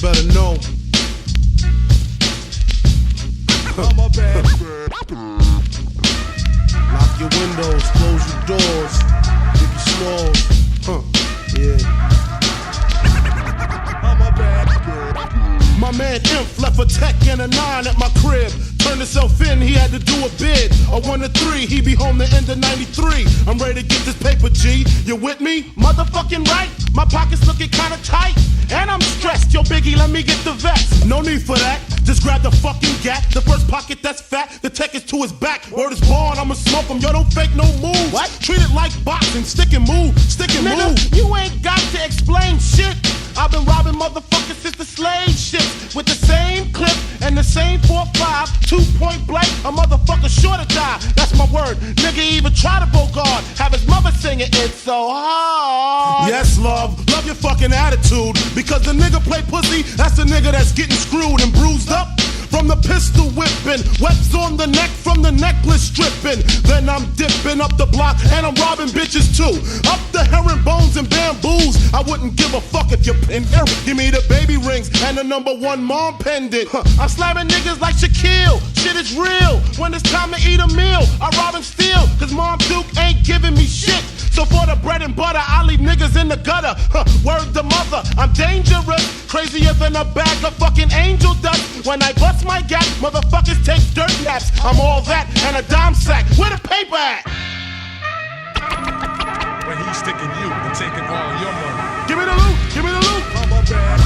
better know. I'm a bad Lock your windows, close your doors. Biggie Smalls, yeah. I'm a bad My man Imp left a tech and a 9 at my crib. Turned himself in, he had to do a bid. A 1 to 3, he be home the end of 93. I'm ready to get this paper, G. You with me? Motherfucking right. My pockets looking kinda tight. And I'm stressed. Yo, Biggie, let me get the vest. No need for that. Just grab the fucking gat. The first pocket that's fat. The tech is to his back. Word is born, I'ma smoke him. Yo, don't fake no moves. What? Treat it like boxing. Stick and move. Stick and Nigga, move. you ain't got to explain shit. I've been robbing motherfuckers since the slave ships with the same clip and the same 4.5, 2-point blank. A motherfucker sure to die. That's my word. Nigga even try to bogart. Have his mother singing It's So Hard. Yes, love your fucking attitude. Because the nigga play pussy, that's the nigga that's getting screwed and bruised up. From the pistol whipping, webs on the neck from the necklace stripping. Then I'm dipping up the block and I'm robbing bitches too. Up the herringbones and bamboos. I wouldn't give a fuck if you're in error. Give me the baby rings and the #1 mom pendant. I'm slamming niggas like Shaquille. Shit is real. When it's time to eat a meal, I rob and steal. Cause Mom Duke ain't giving me shit. So for the bread and butter, I leave niggas in the gutter. Word to mother, I'm dangerous. Crazier than a bag of fucking angel dust. When I bust my gap, motherfuckers take dirt naps. I'm all that and a dime sack. Where the paper at? But he's sticking you and taking all your money. Give me the loot, give me the loot. I'm a bad